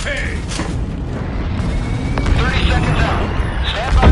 pay! 30 seconds out. Stand by.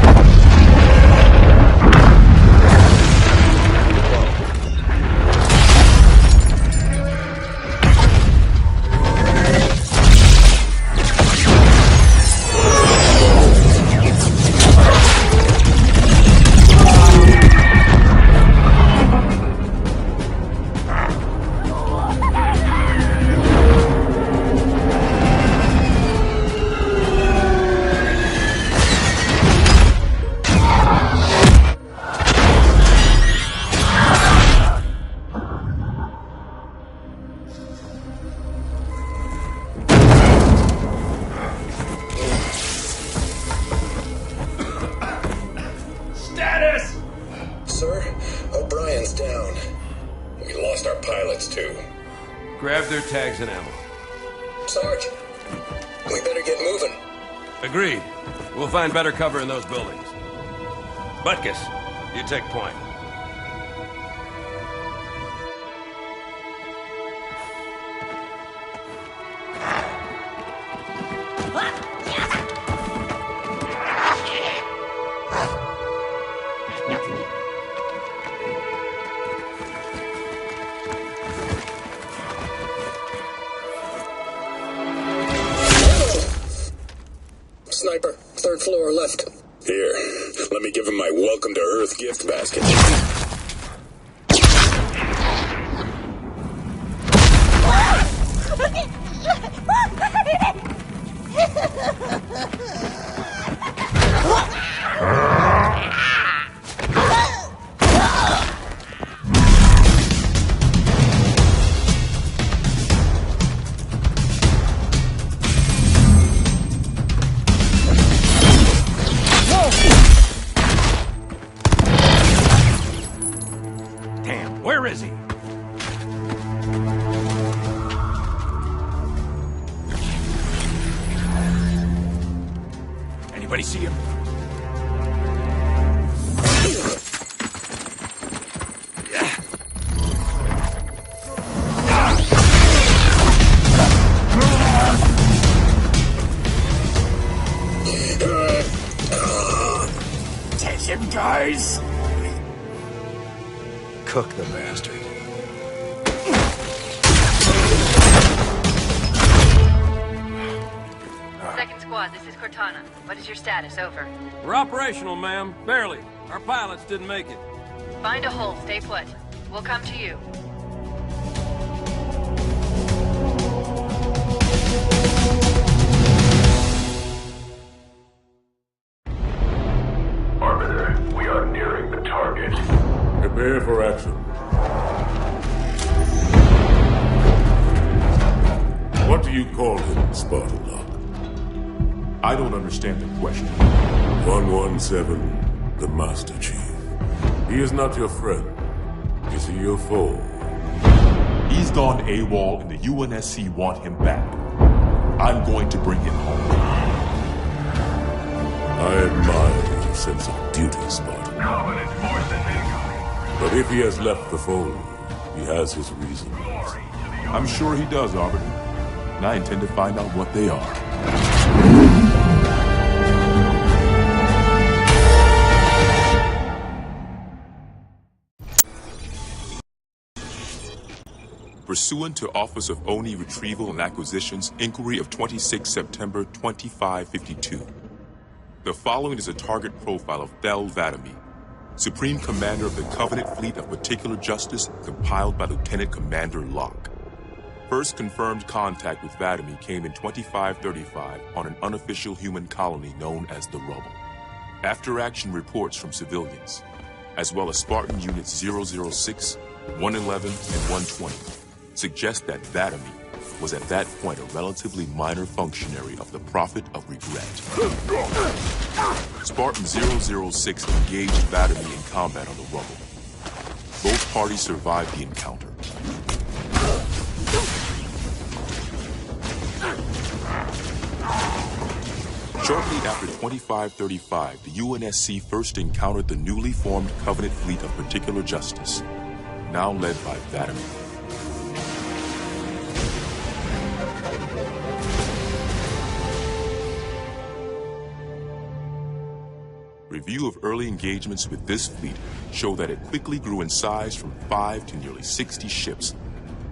Grab their tags and ammo. Sarge, we better get moving. Agreed. We'll find better cover in those buildings. Butkus, you take point. Sniper, third floor left. Here, let me give him my welcome to Earth gift basket. Where is he? Anybody see him? Take him, guys! Cook the bastard. Second squad, this is Cortana. What is your status? Over. We're operational, ma'am. Barely. Our pilots didn't make it. Find a hole. Stay put. We'll come to you. Arbiter, we are nearing the target. Prepare for action. What do you call him, Spartan Lock? I don't understand the question. 117, the Master Chief. He is not your friend. Is he your foe? He's gone AWOL and the UNSC want him back. I'm going to bring him home. I admire your sense of duty, Spartan. Covenant forces incoming. But if he has left the fold, he has his reasons. I'm sure he does, Arbiter. And I intend to find out what they are. Pursuant to Office of ONI Retrieval and Acquisitions Inquiry of 26 September 2552. The following is a target profile of Thel Vadami, Supreme Commander of the Covenant Fleet of Particular Justice, compiled by Lieutenant Commander Locke. First confirmed contact with Vadami came in 2535 on an unofficial human colony known as the Rubble. After-action reports from civilians, as well as Spartan Units 006, 111, and 120, suggest that Vadami was at that point a relatively minor functionary of the Prophet of Regret. Spartan 006 engaged Vadami in combat on the Rubble. Both parties survived the encounter. Shortly after 2535, the UNSC first encountered the newly formed Covenant Fleet of Particular Justice, now led by Vadami. Review of early engagements with this fleet show that it quickly grew in size from 5 to nearly 60 ships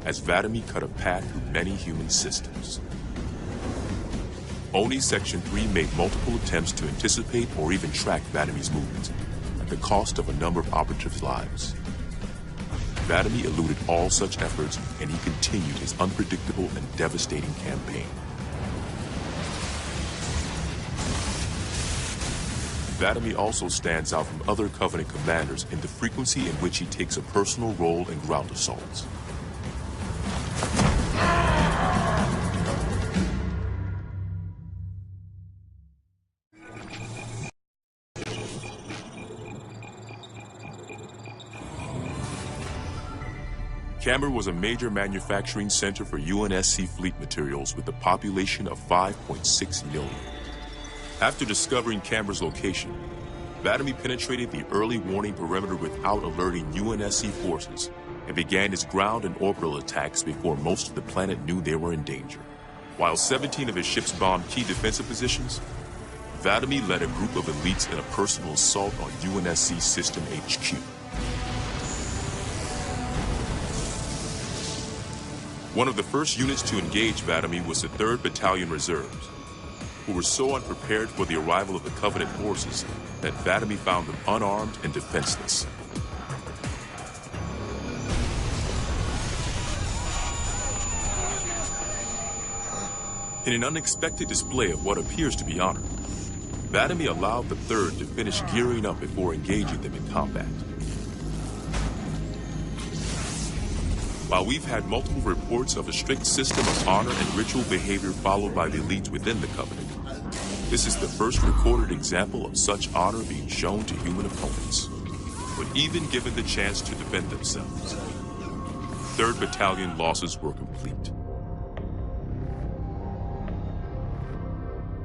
as Vadami cut a path through many human systems. Oni Section 3 made multiple attempts to anticipate or even track Vadami's movements at the cost of a number of operatives' lives. Vadami eluded all such efforts, and he continued his unpredictable and devastating campaign. Vadami also stands out from other Covenant commanders in the frequency in which he takes a personal role in ground assaults. Camber was a major manufacturing center for UNSC fleet materials with a population of 5.6 million. After discovering Camber's location, Vadami penetrated the early warning perimeter without alerting UNSC forces and began his ground and orbital attacks before most of the planet knew they were in danger. While 17 of his ships bombed key defensive positions, Vadami led a group of elites in a personal assault on UNSC System HQ. One of the first units to engage Vadami was the 3rd Battalion Reserves, who were so unprepared for the arrival of the Covenant forces that Vadami found them unarmed and defenseless. In an unexpected display of what appears to be honor, Vadami allowed the 3rd to finish gearing up before engaging them in combat. While we've had multiple reports of a strict system of honor and ritual behavior followed by the elites within the Covenant, this is the first recorded example of such honor being shown to human opponents. But even given the chance to defend themselves, 3rd Battalion losses were complete.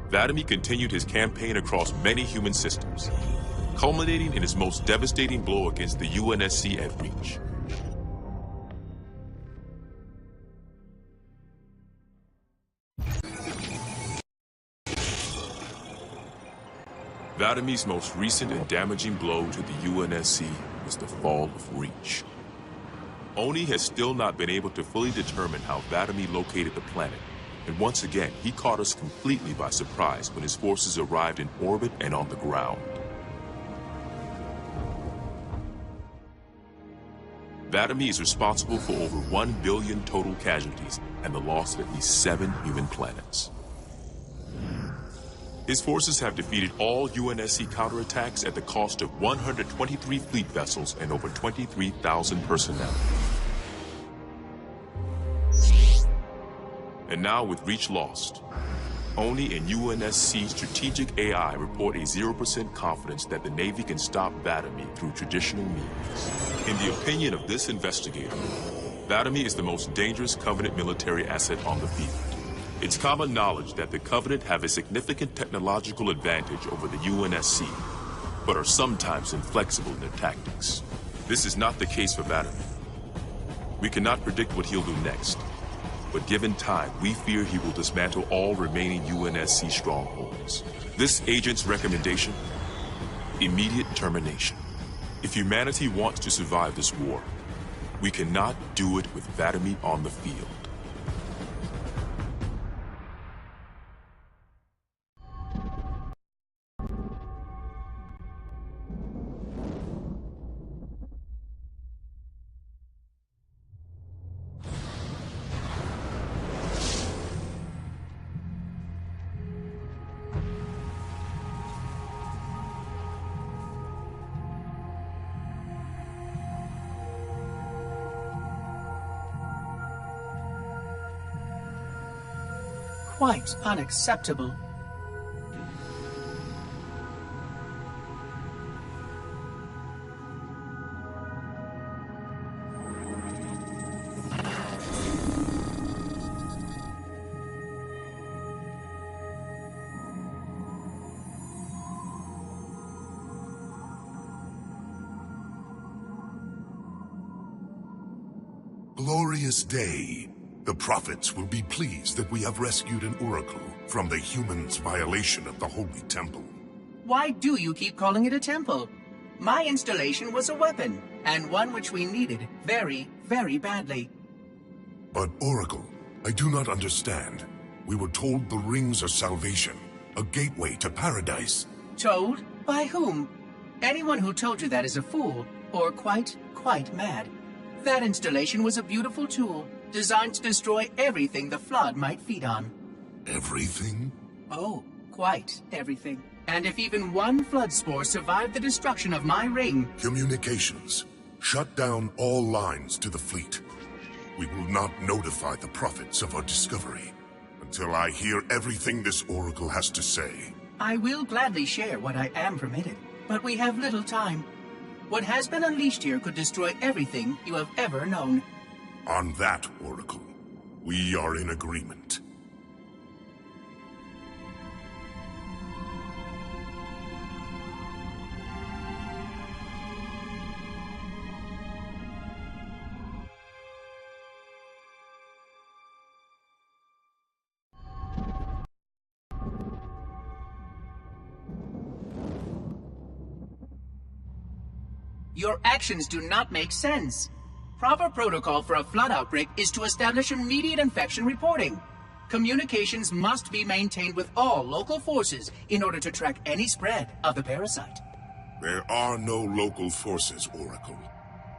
Vadami continued his campaign across many human systems, culminating in his most devastating blow against the UNSC at Reach. Vadami's most recent and damaging blow to the UNSC was the fall of Reach. Oni has still not been able to fully determine how Vadami located the planet, and once again, he caught us completely by surprise when his forces arrived in orbit and on the ground. Vadami is responsible for over 1 billion total casualties and the loss of at least 7 human planets. His forces have defeated all UNSC counterattacks at the cost of 123 fleet vessels and over 23,000 personnel. And now with Reach lost, Oni and UNSC strategic AI report a 0% confidence that the Navy can stop Vadami through traditional means. In the opinion of this investigator, Vadami is the most dangerous Covenant military asset on the field. It's common knowledge that the Covenant have a significant technological advantage over the UNSC, but are sometimes inflexible in their tactics. This is not the case for Vadami. We cannot predict what he'll do next, but given time, we fear he will dismantle all remaining UNSC strongholds. This agent's recommendation? Immediate termination. If humanity wants to survive this war, we cannot do it with Vadami on the field. Quite unacceptable. Glorious day. The prophets will be pleased that we have rescued an oracle from the humans' violation of the Holy Temple. Why do you keep calling it a temple? My installation was a weapon, and one which we needed very, very badly. But Oracle, I do not understand. We were told the rings are salvation, a gateway to paradise. Told? By whom? Anyone who told you that is a fool, or quite mad. That installation was a beautiful tool, designed to destroy everything the Flood might feed on. Everything? Oh, quite everything. And if even one Flood spore survived the destruction of my ring... Communications. Shut down all lines to the fleet. We will not notify the prophets of our discovery until I hear everything this Oracle has to say. I will gladly share what I am permitted, but we have little time. What has been unleashed here could destroy everything you have ever known. On that, Oracle, we are in agreement. Your actions do not make sense. Proper protocol for a Flood outbreak is to establish immediate infection reporting. Communications must be maintained with all local forces in order to track any spread of the parasite. There are no local forces, Oracle.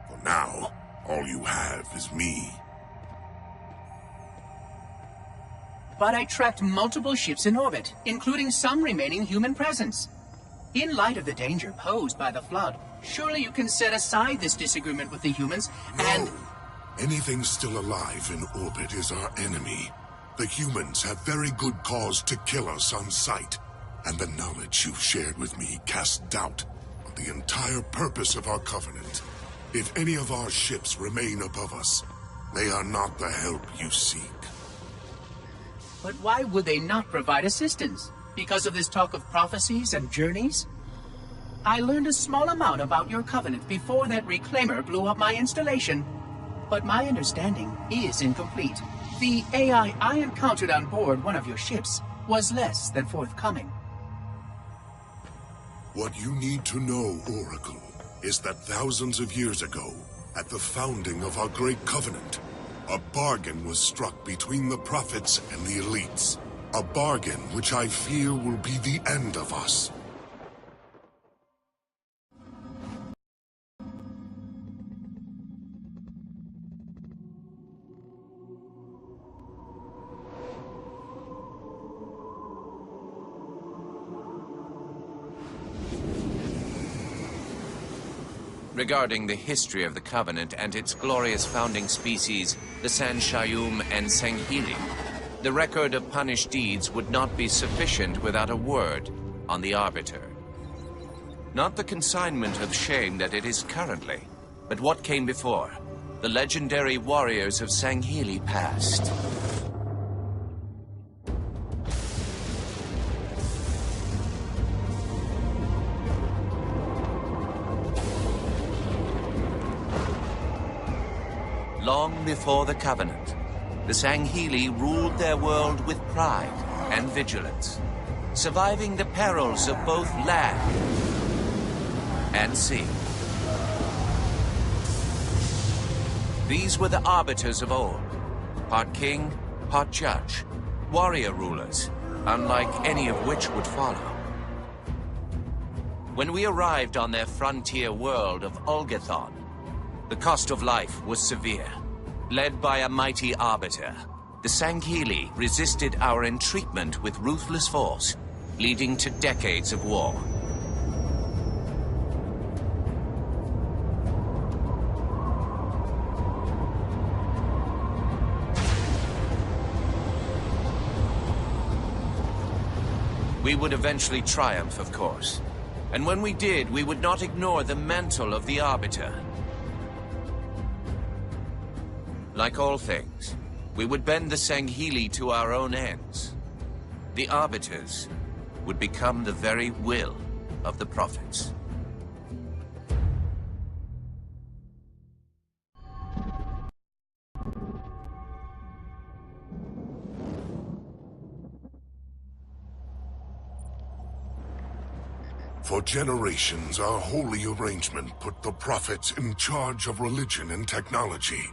For now, all you have is me. But I tracked multiple ships in orbit, including some remaining human presence. In light of the danger posed by the Flood, surely you can set aside this disagreement with the humans and... No! Anything still alive in orbit is our enemy. The humans have very good cause to kill us on sight. And the knowledge you've shared with me casts doubt on the entire purpose of our covenant. If any of our ships remain above us, they are not the help you seek. But why would they not provide assistance? Because of this talk of prophecies and journeys? I learned a small amount about your covenant before that reclaimer blew up my installation. But my understanding is incomplete. The AI I encountered on board one of your ships was less than forthcoming. What you need to know, Oracle, is that thousands of years ago, at the founding of our great covenant, a bargain was struck between the prophets and the elites. A bargain which I fear will be the end of us. Regarding the history of the Covenant and its glorious founding species, the Sanshayum and Sanghili, the record of punished deeds would not be sufficient without a word on the Arbiter. Not the consignment of shame that it is currently, but what came before, the legendary warriors of Sanghili past. Long before the Covenant, the Sanghili ruled their world with pride and vigilance, surviving the perils of both land and sea. These were the arbiters of old, part king, part judge, warrior rulers, unlike any of which would follow. When we arrived on their frontier world of Ulgathon, the cost of life was severe. Led by a mighty arbiter, the Sanghili resisted our entreatment with ruthless force, leading to decades of war. We would eventually triumph, of course. And when we did, we would not ignore the mantle of the Arbiter. Like all things, we would bend the Sanghili to our own ends. The Arbiters would become the very will of the Prophets. For generations, our holy arrangement put the prophets in charge of religion and technology.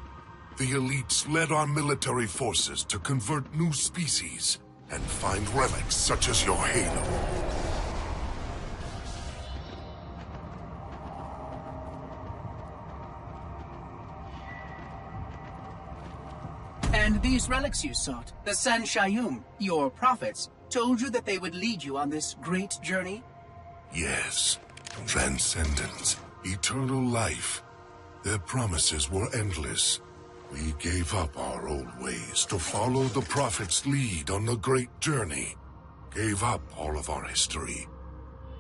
The elites led our military forces to convert new species and find relics such as your halo. And these relics you sought, the Sanshayum, your prophets, told you that they would lead you on this great journey? Yes. Transcendence, eternal life. Their promises were endless. We gave up our old ways to follow the Prophet's lead on the great journey. Gave up all of our history.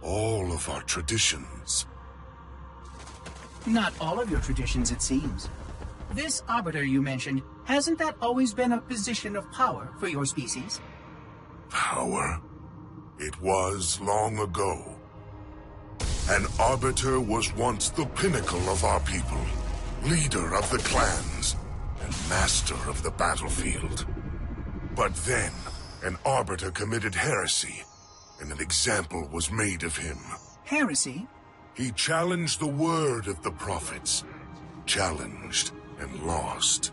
All of our traditions. Not all of your traditions, it seems. This Arbiter you mentioned, hasn't that always been a position of power for your species? Power? It was long ago. An Arbiter was once the pinnacle of our people. Leader of the clans. And master of the battlefield. But then, an Arbiter committed heresy, and an example was made of him. Heresy? He challenged the word of the prophets. Challenged and lost.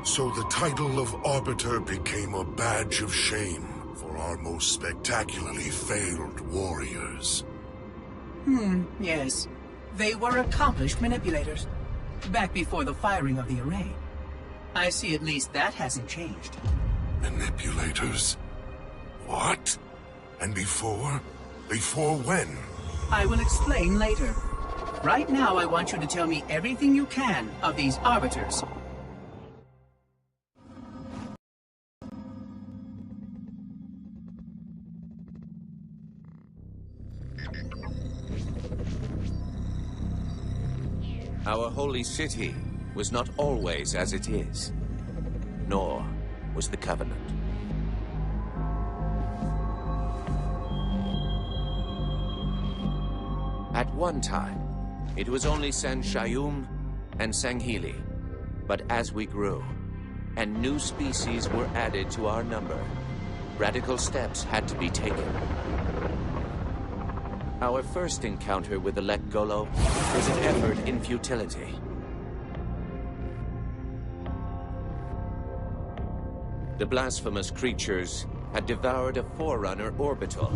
So the title of Arbiter became a badge of shame for our most spectacularly failed warriors. Yes. They were accomplished manipulators. Back before the firing of the array. I see at least that hasn't changed. Manipulators? What? And before? Before when? I will explain later. Right now, I want you to tell me everything you can of these Arbiters. Our holy city was not always as it is, nor was the Covenant. At one time, it was only Sanshayum and Sanghili. But as we grew, and new species were added to our number, radical steps had to be taken. Our first encounter with the Lek Golo was an effort in futility. The blasphemous creatures had devoured a Forerunner orbital,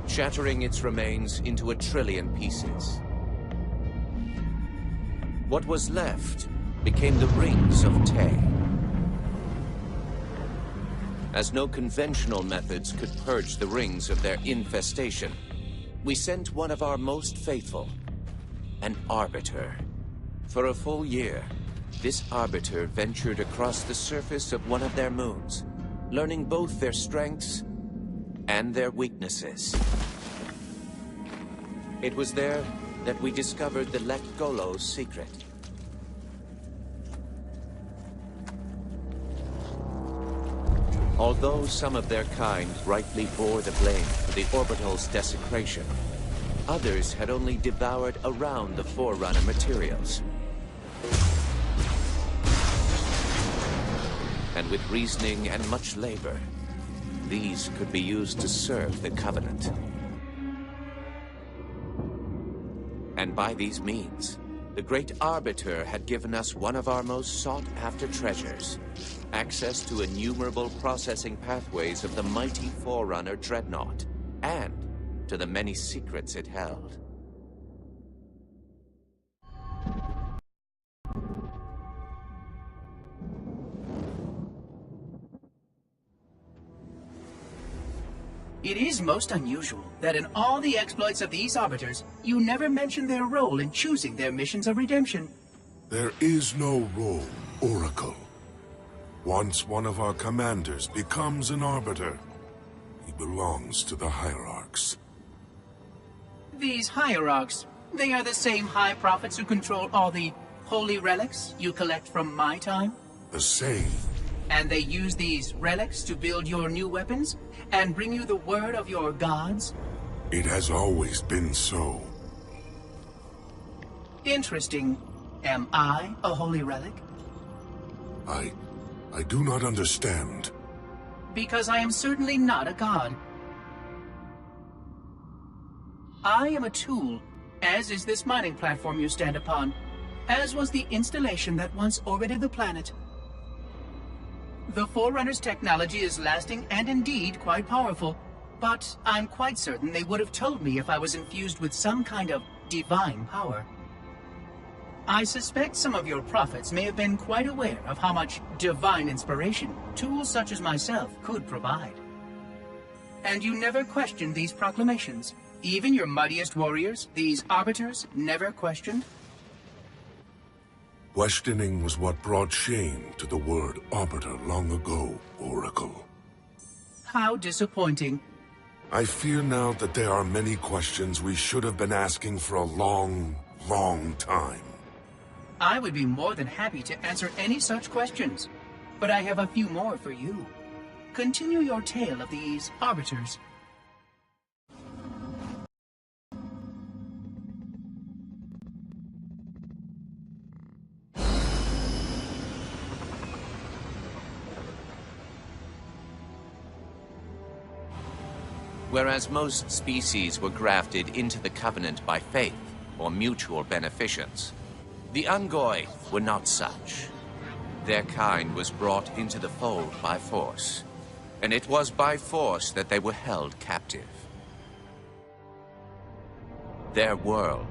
shattering its remains into 1 trillion pieces. What was left became the Rings of Tay. As no conventional methods could purge the rings of their infestation, we sent one of our most faithful, an Arbiter. For a full year, this Arbiter ventured across the surface of one of their moons, learning both their strengths and their weaknesses. It was there that we discovered the Lek Golo's secret. Although some of their kind rightly bore the blame for the orbital's desecration, others had only devoured around the Forerunner materials. And with reasoning and much labor, these could be used to serve the Covenant. And by these means, the great Arbiter had given us one of our most sought-after treasures, access to innumerable processing pathways of the mighty Forerunner Dreadnought, and to the many secrets it held. It is most unusual that in all the exploits of these Arbiters, you never mention their role in choosing their missions of redemption. There is no role, Oracle. Once one of our commanders becomes an Arbiter, he belongs to the Hierarchs. These Hierarchs, they are the same High Prophets who control all the holy relics you collect from my time? The same. And they use these relics to build your new weapons and bring you the word of your gods? It has always been so. Interesting. Am I a holy relic? I do not understand. Because I am certainly not a god. I am a tool, as is this mining platform you stand upon, as was the installation that once orbited the planet. The Forerunner's technology is lasting and indeed quite powerful, but I'm quite certain they would have told me if I was infused with some kind of divine power. I suspect some of your prophets may have been quite aware of how much divine inspiration tools such as myself could provide. And you never questioned these proclamations. Even your mightiest warriors, these arbiters, never questioned? Questioning was what brought shame to the word arbiter long ago, Oracle. How disappointing. I fear now that there are many questions we should have been asking for a long, long time. I would be more than happy to answer any such questions, but I have a few more for you. Continue your tale of these arbiters. Whereas most species were grafted into the Covenant by faith or mutual beneficence, the Ungoi were not such. Their kind was brought into the fold by force, and it was by force that they were held captive. Their world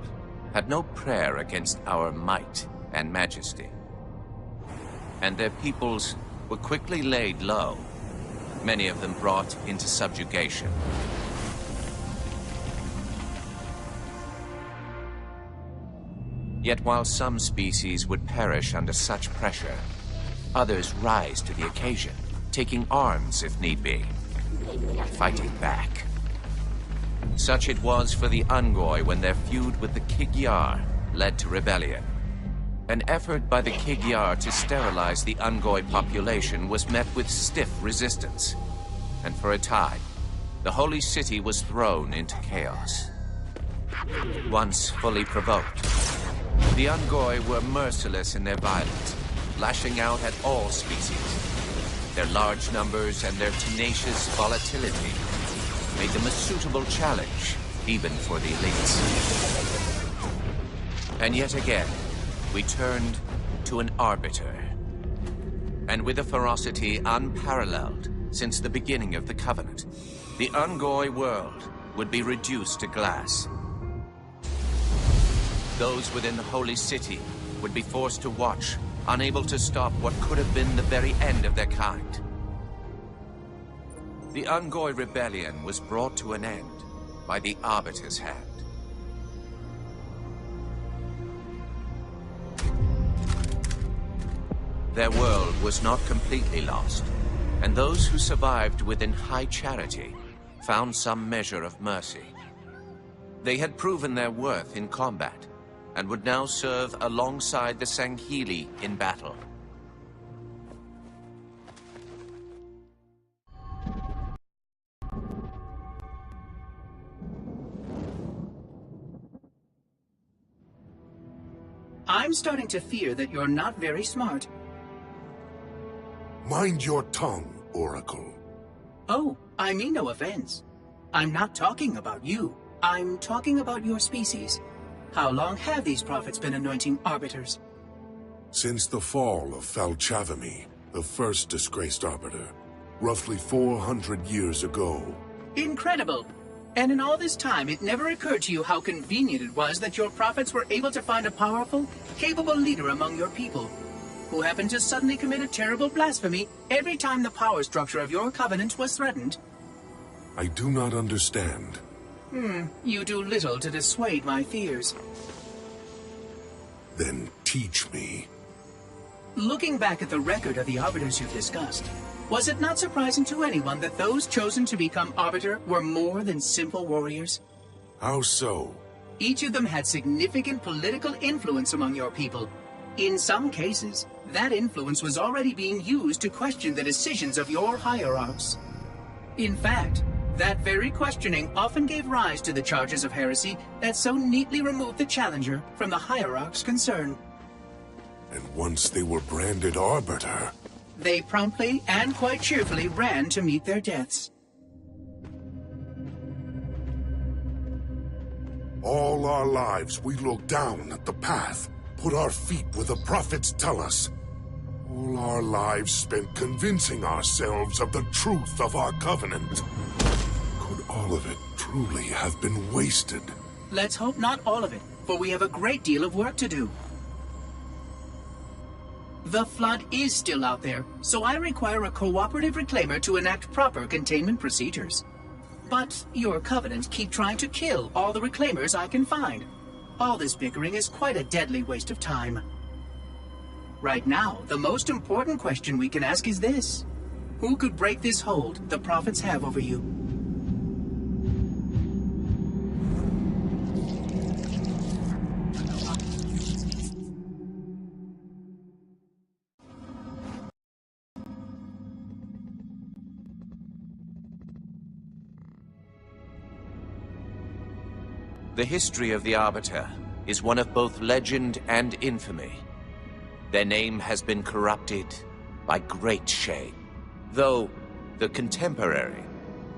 had no prayer against our might and majesty, and their peoples were quickly laid low, many of them brought into subjugation. Yet while some species would perish under such pressure, others rise to the occasion, taking arms if need be, fighting back. Such it was for the Ungoi when their feud with the Kig-Yar led to rebellion. An effort by the Kig-Yar to sterilize the Ungoi population was met with stiff resistance, and for a time, the holy city was thrown into chaos. Once fully provoked, the Ungoi were merciless in their violence, lashing out at all species. Their large numbers and their tenacious volatility made them a suitable challenge, even for the elites. And yet again, we turned to an arbiter. And with a ferocity unparalleled since the beginning of the Covenant, the Ungoi world would be reduced to glass. Those within the holy city would be forced to watch, unable to stop what could have been the very end of their kind. The Ungoi rebellion was brought to an end by the Arbiter's hand. Their world was not completely lost, and those who survived within high charity found some measure of mercy. They had proven their worth in combat, and would now serve alongside the Sanghili in battle. I'm starting to fear that you're not very smart. Mind your tongue, Oracle. Oh, I mean no offense. I'm not talking about you. I'm talking about your species. How long have these prophets been anointing arbiters? Since the fall of Falchavami, the first disgraced arbiter, roughly 400 years ago. Incredible! And in all this time, it never occurred to you how convenient it was that your prophets were able to find a powerful, capable leader among your people, who happened to suddenly commit a terrible blasphemy every time the power structure of your covenant was threatened. I do not understand. You do little to dissuade my fears. Then teach me. Looking back at the record of the arbiters you've discussed, was it not surprising to anyone that those chosen to become arbiter were more than simple warriors? How so? Each of them had significant political influence among your people. In some cases, that influence was already being used to question the decisions of your hierarchs. In fact, that very questioning often gave rise to the charges of heresy that so neatly removed the challenger from the hierarch's concern. And once they were branded Arbiter, They promptly and quite cheerfully ran to meet their deaths. all our lives we looked down at the path, put our feet where the prophets tell us. All our lives spent convincing ourselves of the truth of our covenant. Could all of it truly have been wasted? Let's hope not all of it, for we have a great deal of work to do. The Flood is still out there, so I require a cooperative reclaimer to enact proper containment procedures. But your Covenant keep trying to kill all the reclaimers I can find. All this bickering is quite a deadly waste of time. Right now, the most important question we can ask is this. Who could break this hold the prophets have over you? The history of the Arbiter is one of both legend and infamy. Their name has been corrupted by great shame, though the contemporary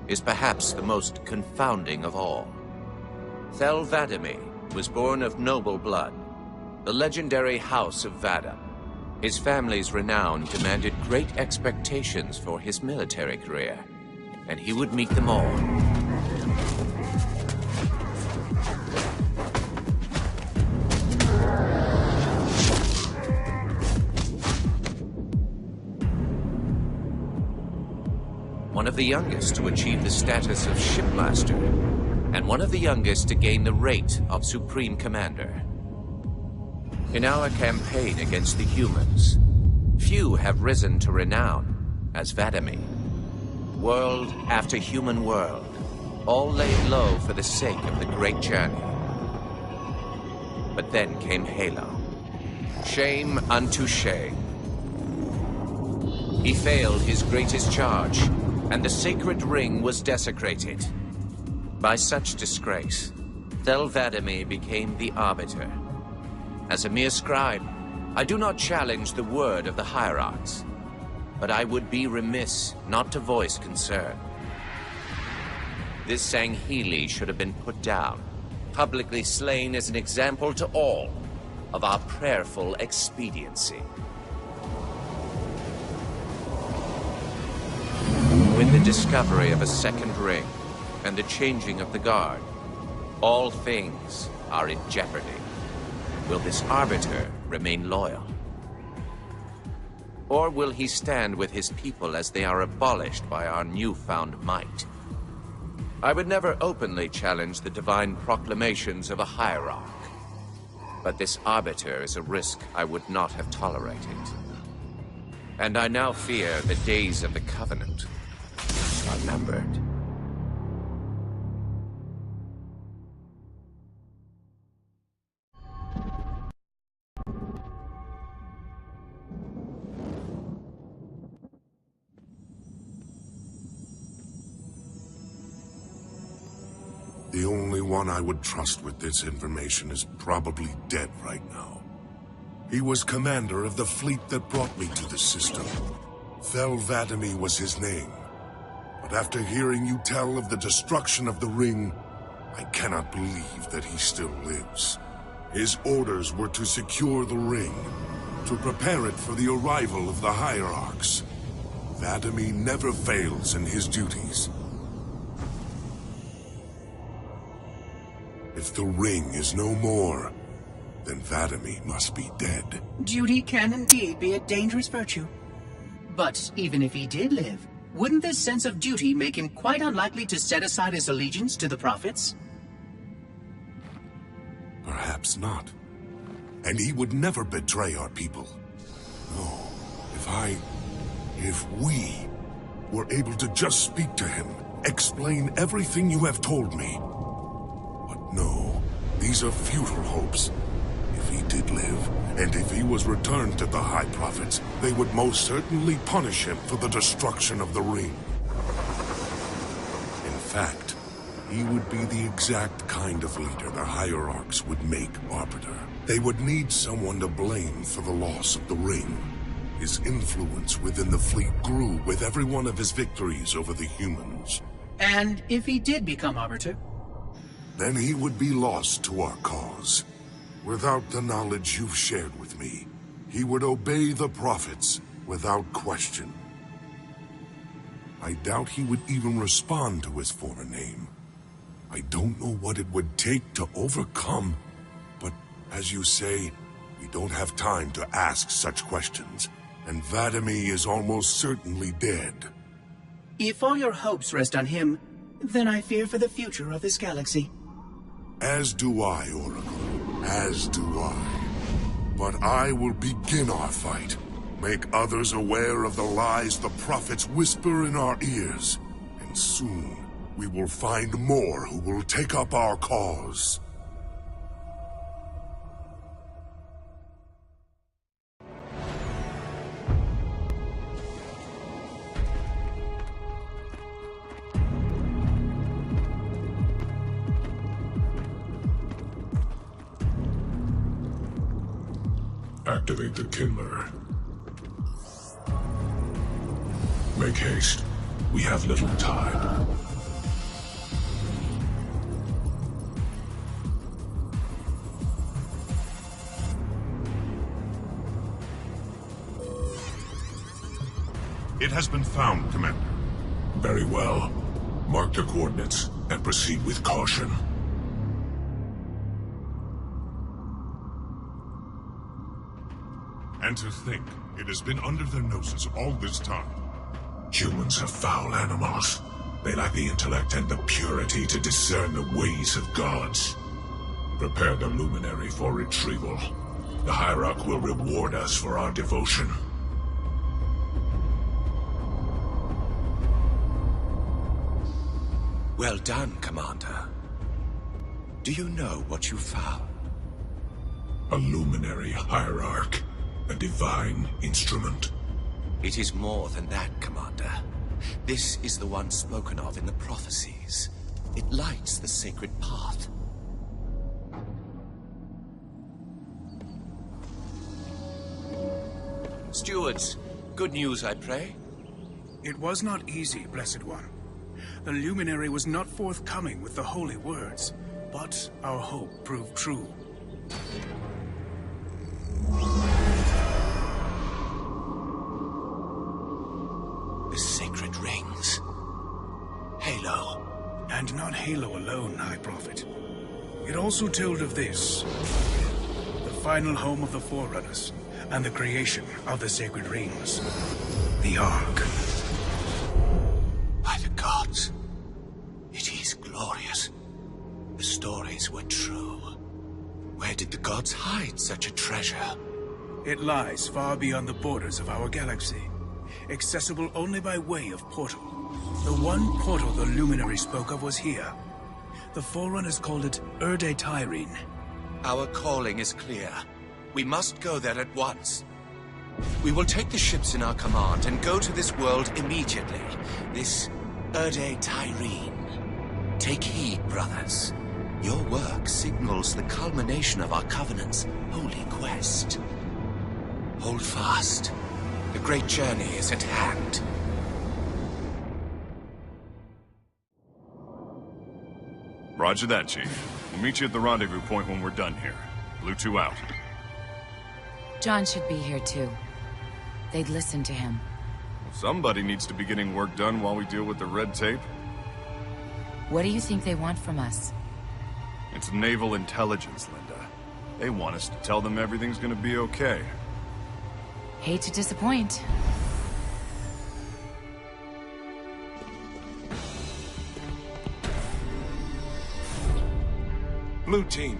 is perhaps the most confounding of all. Thel 'Vadamee was born of noble blood, the legendary House of Vada. His family's renown demanded great expectations for his military career, and he would meet them all. One of the youngest to achieve the status of Shipmaster, and one of the youngest to gain the rate of Supreme Commander. In our campaign against the humans, few have risen to renown as 'Vadamee. World after human world, all laid low for the sake of the great journey. But then came Halo. Shame unto shame. He failed his greatest charge, and the sacred ring was desecrated. By such disgrace, Thel 'Vadamee became the Arbiter. As a mere scribe, I do not challenge the word of the hierarchs, but I would be remiss not to voice concern. This Sangheili should have been put down, publicly slain as an example to all of our prayerful expediency. With the discovery of a second ring and the changing of the guard, all things are in jeopardy. Will this Arbiter remain loyal? Or will he stand with his people as they are abolished by our newfound might? I would never openly challenge the divine proclamations of a hierarch, but this Arbiter is a risk I would not have tolerated. And I now fear the days of the Covenant are numbered. The only one I would trust with this information is probably dead right now. He was commander of the fleet that brought me to the system. Thel 'Vadamee was his name. But after hearing you tell of the destruction of the ring, I cannot believe that he still lives. His orders were to secure the ring, to prepare it for the arrival of the hierarchs. 'Vadamee never fails in his duties. If the ring is no more, then 'Vadamee must be dead. Duty can indeed be a dangerous virtue. But even if he did live, wouldn't this sense of duty make him quite unlikely to set aside his allegiance to the prophets? Perhaps not. And he would never betray our people. No, if we were able to just speak to him, explain everything you have told me. But no, these are futile hopes. If he did live, and if he was returned to the High Prophets, they would most certainly punish him for the destruction of the ring. In fact, He would be the exact kind of leader the Hierarchs would make Arbiter. They would need someone to blame for the loss of the ring. His influence within the fleet grew with every one of his victories over the humans. And if he did become Arbiter? Then he would be lost to our cause. Without the knowledge you've shared with me, he would obey the prophets without question. I doubt he would even respond to his former name. I don't know what it would take to overcome, but as you say, we don't have time to ask such questions, and Vadami is almost certainly dead. If all your hopes rest on him, then I fear for the future of this galaxy. As do I, Oracle. As do I. But I will begin our fight. Make others aware of the lies the prophets whisper in our ears. And soon, we will find more who will take up our cause. Activate the Kindler. Make haste. We have little time. It has been found, Commander. Very well. Mark the coordinates and proceed with caution. And to think, it has been under their noses all this time. Humans are foul animals. They lack the intellect and the purity to discern the ways of gods. Prepare the Luminary for retrieval. The Hierarch will reward us for our devotion. Well done, Commander. Do you know what you found? A Luminary Hierarch. A divine instrument. It is more than that, Commander. This is the one spoken of in the prophecies. It lights the sacred path. Stewards, good news, I pray? It was not easy, Blessed One. The Luminary was not forthcoming with the holy words, but our hope proved true. The sacred rings. Halo. And not Halo alone, High Prophet. It also told of this. The final home of the Forerunners, and the creation of the sacred rings. The Ark. By the gods. It is glorious. The stories were true. Where did the gods hide such a treasure? It lies far beyond the borders of our galaxy. Accessible only by way of portal. The one portal the Luminary spoke of was here. The Forerunners called it Erde Tyrene. Our calling is clear. We must go there at once. We will take the ships in our command and go to this world immediately. This Erde Tyrene. Take heed, brothers. Your work signals the culmination of our Covenant's holy quest. Hold fast. The great journey is at hand. Roger that, Chief. We'll meet you at the rendezvous point when we're done here. Blue 2 out. John should be here too. They'd listen to him. Somebody needs to be getting work done while we deal with the red tape. What do you think they want from us? It's naval intelligence, Linda. They want us to tell them everything's gonna be okay. Hate to disappoint. Blue Team.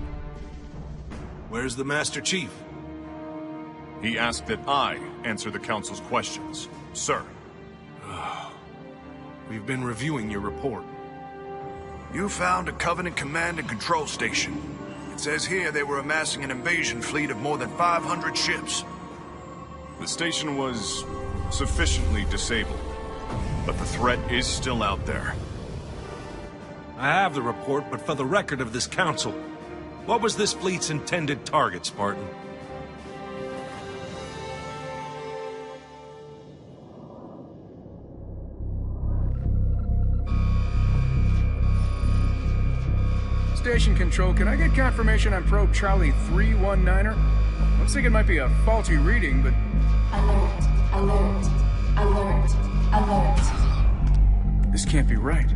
Where's the Master Chief? He asked that I answer the Council's questions, sir. We've been reviewing your report. You found a Covenant command and control station. It says here they were amassing an invasion fleet of more than 500 ships. The station was sufficiently disabled, but the threat is still out there. I have the report, but for the record of this council, what was this fleet's intended target, Spartan? Station Control, can I get confirmation on probe Charlie 319er? Looks like it might be a faulty reading, but... Alert, alert, alert, alert. This can't be right.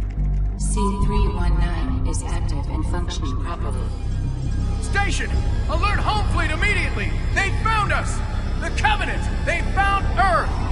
C319 is active and functioning properly. Station! Alert Home Fleet immediately! They found us! The Covenant! They found Earth!